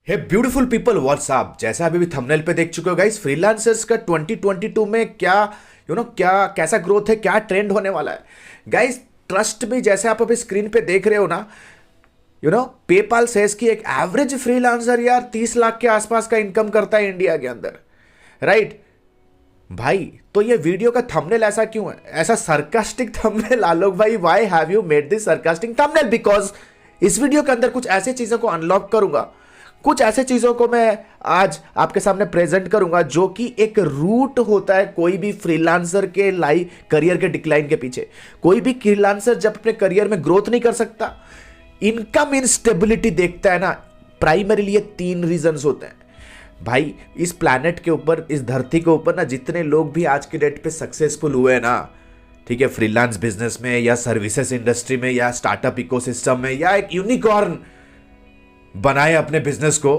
हे beautiful people WhatsApp. जैसा अभी भी थंबनेल पे देख चुके हो गाइस, फ्रीलांसर्स का 2022 में क्या क्या कैसा ग्रोथ है, क्या ट्रेंड होने वाला है गाइस। ट्रस्ट में जैसे आप अभी स्क्रीन पे देख रहे हो ना, पेपाल सेज कि एक एवरेज फ्रीलांसर यार 30 लाख के आसपास का इनकम करता है इंडिया के अंदर, राइट भाई। तो ये वीडियो का थंबनेल ऐसा क्यों है, ऐसा सरकास्टिक थंबनेल? आलोक भाई, why have you made this sarcastic thumbnail? Because इस वीडियो के अंदर कुछ ऐसी चीजों को अनलॉक करूंगा, कुछ ऐसे चीजों को मैं आज आपके सामने प्रेजेंट करूंगा जो कि एक रूट होता है कोई भी फ्रीलांसर के लाइफ करियर के डिक्लाइन के पीछे। कोई भी फ्रीलांसर जब अपने करियर में ग्रोथ नहीं कर सकता, इनकम इनस्टेबिलिटी देखता है ना, प्राइमरीली ये 3 रीजंस होते हैं भाई। इस प्लैनेट के ऊपर, इस धरती के ऊपर ना, जितने लोग भी आज के डेट पे सक्सेसफुल हुए हैं ना, ठीक है, फ्रीलांस बिजनेस में या सर्विसेज इंडस्ट्री में या स्टार्टअप इकोसिस्टम में या एक यूनिकॉर्न बनाए अपने बिजनेस को,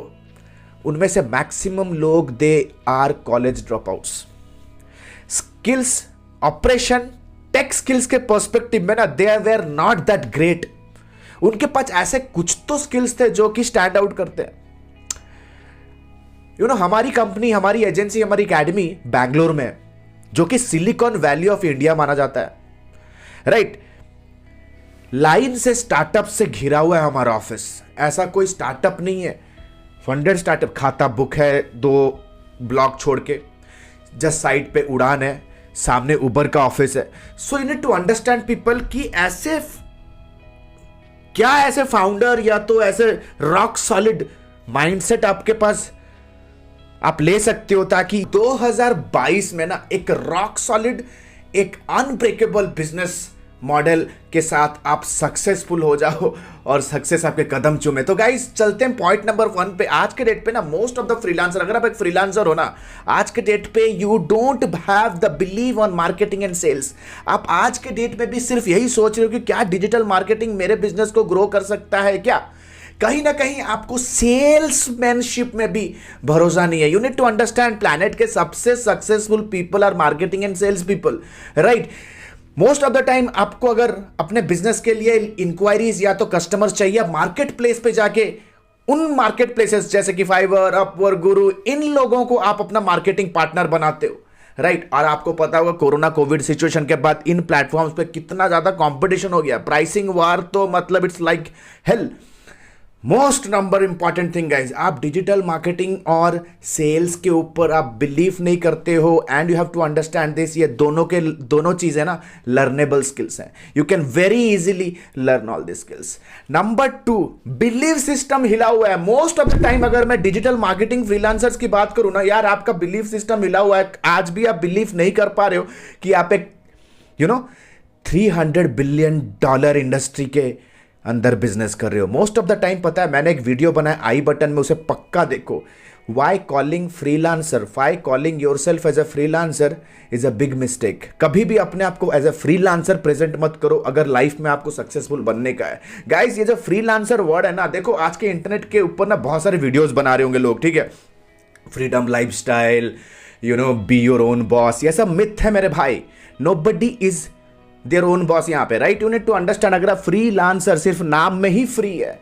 उनमें से मैक्सिमम लोग they are college dropouts. Skills, operation, tech skills के पर्सपेक्टिव में ना, they were not that great. उनके पास ऐसे कुछ तो स्किल्स थे जो कि स्टैंड आउट करते हैं। हमारी कंपनी, हमारी एजेंसी, हमारी एकेडमी बैंगलोर में है, जो कि सिलिकॉन वैली ऑफ इंडिया माना जाता है, राइट। लाइन से स्टार्टअप से घिरा हुआ है हमारा ऑफिस। ऐसा कोई स्टार्टअप नहीं है, फंडेड स्टार्टअप, खाता बुक है 2 ब्लॉक छोड़ के, जस्ट साइड पे उड़ान है, सामने उबर का ऑफिस है। So you need to understand people कि ऐसे क्या, ऐसे फाउंडर या तो ऐसे रॉक सॉलिड माइंडसेट आपके पास आप ले सकते हो ताकि 2022 में ना एक रॉक सॉलिड, एक अनब्रेकेबल बिजनेस मॉडल के साथ आप सक्सेसफुल हो जाओ और सक्सेस आपके कदम चूमे। तो गाइस चलते हैं पॉइंट नंबर 1 पे। आज के डेट पे ना मोस्ट ऑफ द फ्रीलांसर, अगर आप एक फ्रीलांसर हो ना, आज के डेट पे you don't have the believe on marketing and sales. आप आज के डेट में भी सिर्फ यही सोच रहे हो कि क्या डिजिटल मार्केटिंग मेरे बिजनेस को ग्रो कर सकता है क्या। कहीं ना कहीं आपको सेल्समैनशिप में भी भरोसा नहीं है। You need to understand, planet के सबसे successful people are marketing and sales people, right. Most of the time आपको अगर अपने बिजनेस के लिए इंक्वायरीज या तो कस्टमर्स चाहिए, मार्केट प्लेस पे जाके उन मार्केट प्लेसेस जैसे कि फाइवर, अपवर्क, गुरु, इन लोगों को आप अपना मार्केटिंग पार्टनर बनाते हो, राइट। और आपको पता होगा कोरोना कोविड सिचुएशन के बाद इन प्लेटफॉर्म्स पे कितना ज्यादा कंपटीशन हो गया, प्राइसिंग वार, तो मतलब it's like hell. Most number important thing guys, आप डिजिटल मार्केटिंग और सेल्स के ऊपर आप बिलीव नहीं करते हो, and you have to understand this. ये दोनों चीजें ना लर्नेबल स्किल्स हैं। You can very easily learn all this skills. Number 2, believe system हिला हुआ है। मोस्ट ऑफ द टाइम अगर मैं डिजिटल मार्केटिंग फ्रीलांसर्स की बात करूं ना यार, आपका बिलीव सिस्टम हिला हुआ है। आज भी आप बिलीव नहीं कर पा रहे हो कि आप एक $300 बिलियन इंडस्ट्री के अंदर बिजनेस कर रहे हो। मोस्ट ऑफ द टाइम पता है, मैंने एक वीडियो बनाया आई बटन में, उसे पक्का देखो। Why calling freelancer, why calling yourself as a freelancer is a big mistake. कभी भी अपने आप को एज अ फ्रीलांसर प्रेजेंट मत करो अगर लाइफ में आपको सक्सेसफुल बनने का है। गाइस ये जो फ्रीलांसर वर्ड है ना, देखो आज के इंटरनेट के ऊपर ना बहुत सारे वीडियोस बना रहे होंगे लोग, ठीक है, freedom lifestyle, be your own boss, ये सब मिथ है मेरे भाई। Nobody is their own boss यहाँ पे, right. You need to understand, अगर आप फ्रीलांसर सिर्फ नाम में ही फ्री है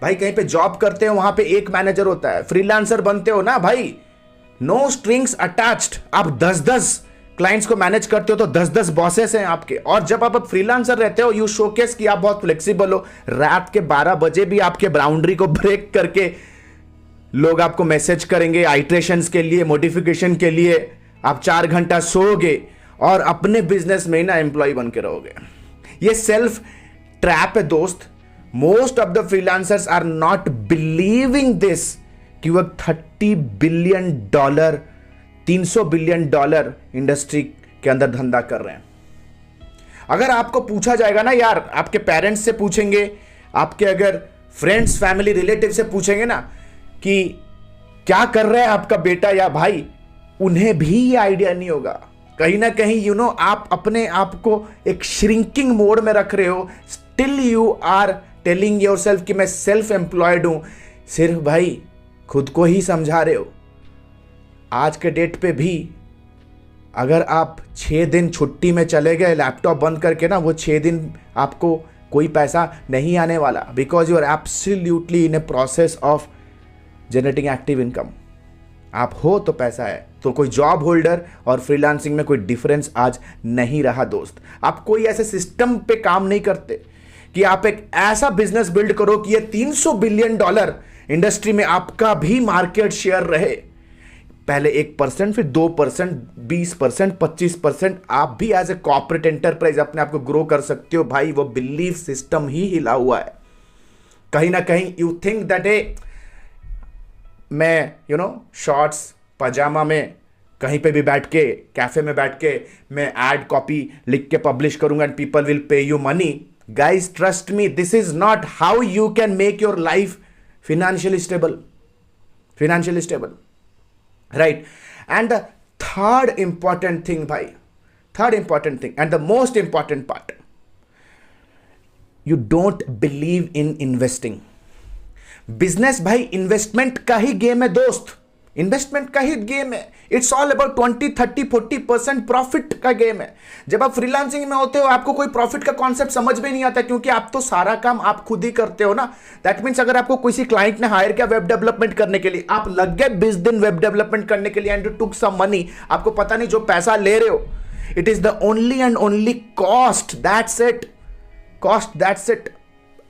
भाई, कहीं पे जॉब करते हो वहां पे एक मैनेजर होता है, फ्रीलांसर बनते हो ना भाई, नो स्ट्रिंग्स अटैच्ड, आप 10-10 क्लाइंट्स को मैनेज करते हो तो 10-10 बॉसेस हैं आपके। और जब आप फ्रीलांसर रहते हो, यू शोकेस कि आप बहुत फ्लेक्सिबल हो। रात के 12 बजे भी आपके बाउंड्री को ब्रेक करके लोग आपको मैसेज करेंगे आइट्रेशंस के लिए, मॉडिफिकेशन के लिए। आप 4 घंटा सोओगे और अपने बिजनेस में ना एम्प्लॉय बन के रहोगे। ये सेल्फ ट्रैप है दोस्त। Most of the freelancers are not believing this कि वो $30 बिलियन, $300 बिलियन इंडस्ट्री के अंदर धंधा कर रहे हैं। अगर आपको पूछा जाएगा ना यार, आपके पेरेंट्स से पूछेंगे, आपके अगर फ्रेंड्स, फैमिली, रिलेटिव से पूछेंगे ना कि क्या कर रहा है आपका बेटा या भाई, उन्हें भी ये आइडिया नहीं होगा। कहीं ना कहीं आप अपने आप को एक श्रिंकिंग मोड में रख रहे हो। Still you are telling yourself कि मैं सेल्फ एम्प्लॉयड हूं, सिर्फ भाई खुद को ही समझा रहे हो। आज के डेट पे भी अगर आप 6 दिन छुट्टी में चले गए लैपटॉप बंद करके ना, वो 6 दिन आपको कोई पैसा नहीं आने वाला, because you are absolutely in a process of generating active income. आप हो तो पैसा है। तो कोई जॉब होल्डर और फ्रीलांसिंग में कोई डिफरेंस आज नहीं रहा दोस्त। आप कोई ऐसे सिस्टम पे काम नहीं करते कि आप एक ऐसा बिजनेस बिल्ड करो कि ये $300 बिलियन इंडस्ट्री में आपका भी मार्केट शेयर रहे। पहले 1%, फिर 2%, 20%, 25%। आप भी एज ए कॉर्पोरेट एंटरप्राइज अपने आप को ग्रो कर सकते हो भाई। वो बिलीफ सिस्टम ही हिला हुआ है। कहीं ना कहीं यू थिंक दैट मैं शॉर्ट्स पजामा में कहीं पे भी बैठ के, कैफे में बैठ के मैं एड कॉपी लिख के पब्लिश करूंगा and people will pay you money. Guys trust me, this is not how you can make your life financially stable, right? And the third important thing and the most important part, you don't believe in investing. Business भाई investment का ही game है दोस्त, investment का ही game है। It's all about 20, 30, 40% profit का game है। जब आप फ्रीलांसिंग में होते हो आपको कोई प्रॉफिट का कॉन्सेप्ट समझ में नहीं आता, क्योंकि आप तो सारा काम आप खुद ही करते हो ना। दैट मीन्स अगर आपको किसी क्लाइंट ने हायर किया वेब डेवलपमेंट करने के लिए, आप लग गए 20 दिन वेब डेवलपमेंट करने के लिए and you took some money, आपको पता नहीं जो पैसा ले रहे हो it is the only and only cost, that's it.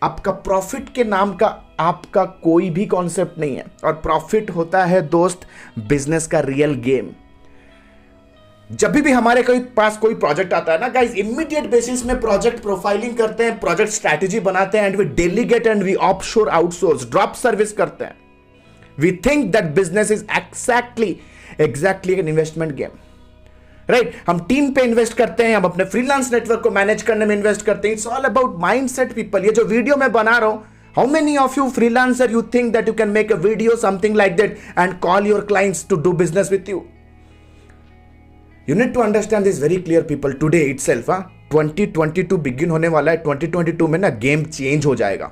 आपका प्रॉफिट के नाम का आपका कोई भी कॉन्सेप्ट नहीं है। और प्रॉफिट होता है दोस्त बिजनेस का रियल गेम। जब भी हमारे पास कोई प्रोजेक्ट आता है ना गाइस, इमीडिएट बेसिस में प्रोजेक्ट प्रोफाइलिंग करते हैं, प्रोजेक्ट स्ट्रैटेजी बनाते हैं and we delegate and we offshore outsource drop service करते हैं। We think that business is exactly an investment game, right? हम टीम पे इन्वेस्ट करते हैं, हम अपने फ्रीलांस नेटवर्क को मैनेज करने में इन्वेस्ट करते हैं। It's all about mindset people. ये जो वीडियो मैं बना रहा हूं, how many of you freelancer you think that you can make a video something like that and call your clients to do business with you? You need to understand this very clear people today itself. 2022 begin होने वाला है। 2022 में ना game change हो जाएगा।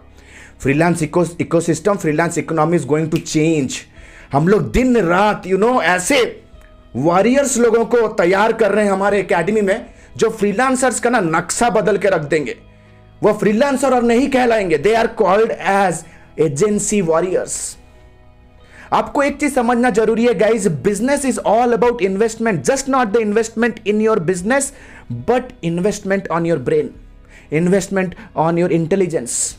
Freelance ecosystem, freelance economy is going to change. हम लोग दिन रात ऐसे वॉरियर्स लोगों को तैयार कर रहे हैं हमारे एकेडमी में, जो फ्रीलांसर्स का ना नक्शा बदल के रख देंगे। वो फ्रीलांसर और नहीं कहलाएंगे, they are called as agency warriors. आपको एक चीज समझना जरूरी है guys, business is all about investment, just not the investment in your business but investment on your brain, investment on your intelligence.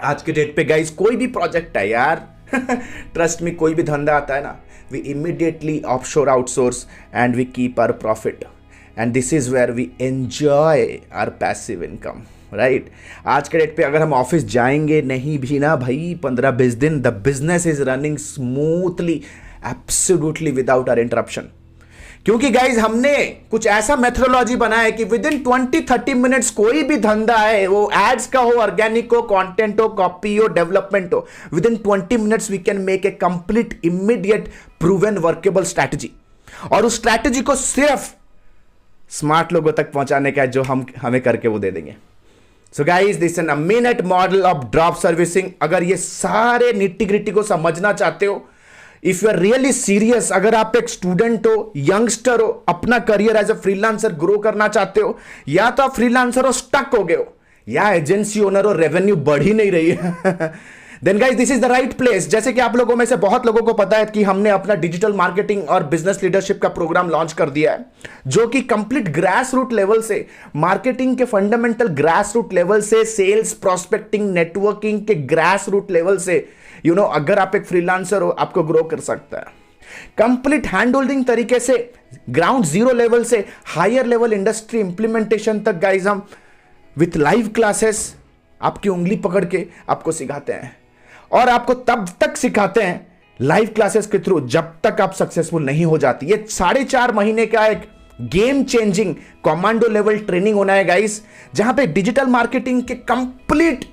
आज के डेट पे गाइस कोई भी प्रोजेक्ट है यार ट्रस्ट मी, कोई भी धंधा आता है ना, we immediately offshore outsource and we keep our profit, and this is where we enjoy our passive income, right? आज के डेट पे अगर हम ऑफिस जाएंगे नहीं भी ना भाई 15-20 दिन, the business is running smoothly, absolutely without our interruption। क्योंकि गाइज हमने कुछ ऐसा मेथोडोलॉजी बनाया है कि विद इन 20-30 मिनट्स कोई भी धंधा है, वो एड्स का हो, ऑर्गेनिक हो, कंटेंट हो, कॉपी हो, डेवलपमेंट हो, within 20 minutes we can make a complete immediate proven workable strategy. और उस स्ट्रैटेजी को सिर्फ स्मार्ट लोगों तक पहुंचाने का है, जो हमें करके वो दे देंगे। So guys this an minute model of drop servicing. अगर ये सारे निट्टी ग्रिटी को समझना चाहते हो, if you are really serious, अगर आप एक स्टूडेंट हो, यंगस्टर हो, अपना career as a freelancer grow करना चाहते हो, या तो आप फ्रीलांसर हो स्टक हो गए हो, या एजेंसी ओनर हो, रेवेन्यू बढ़ ही नहीं रही है then guys this is the right place. जैसे कि आप लोगों में से बहुत लोगों को पता है कि हमने अपना डिजिटल मार्केटिंग और बिजनेस लीडरशिप का प्रोग्राम लॉन्च कर दिया है, जो कि कंप्लीट ग्रास रूट लेवल से, मार्केटिंग के फंडामेंटल ग्रास रूट लेवल से, सेल्स, प्रोस्पेक्टिंग, नेटवर्किंग के ग्रास रूट लेवल से, अगर आप एक फ्रीलांसर हो आपको ग्रो कर सकता है। कंप्लीट हैंड होल्डिंग तरीके से, ग्राउंड जीरो लेवल से हायर लेवल इंडस्ट्री इंप्लीमेंटेशन तक गाइज हम विथ लाइव क्लासेस आपकी उंगली पकड़ के आपको सिखाते हैं। और आपको तब तक सिखाते हैं लाइव क्लासेस के थ्रू जब तक आप सक्सेसफुल नहीं हो जाती। ये 4.5 महीने का एक game changing commando level training होना है गाइस, जहां पे डिजिटल मार्केटिंग के कंप्लीट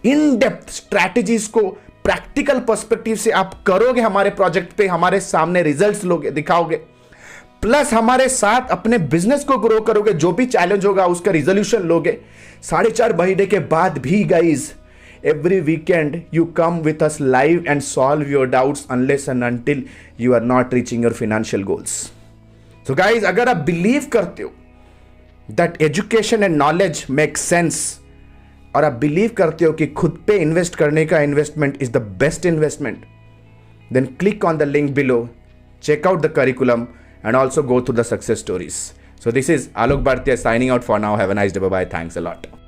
इन डेप्थ स्ट्रैटेजीज को प्रैक्टिकल पर्सपेक्टिव से आप करोगे, हमारे प्रोजेक्ट पे हमारे सामने रिजल्ट्स लोगे, दिखाओगे, प्लस हमारे साथ अपने बिजनेस को ग्रो करोगे, जो भी चैलेंज होगा उसका रिजोल्यूशन लोगे। 4.5 महीने के बाद भी guys every weekend you come with us live and solve your doubts unless and until you are not reaching your financial goals. So guys, अगर आप believe करते हो that education and knowledge makes sense, और आप believe करते हो कि खुद पे इन्वेस्ट करने का investment is the best investment, then click on the link below, check out the curriculum, and also go through the success stories. So this is Alok Bhartiya signing out for now. Have a nice day. Bye bye. Thanks a lot.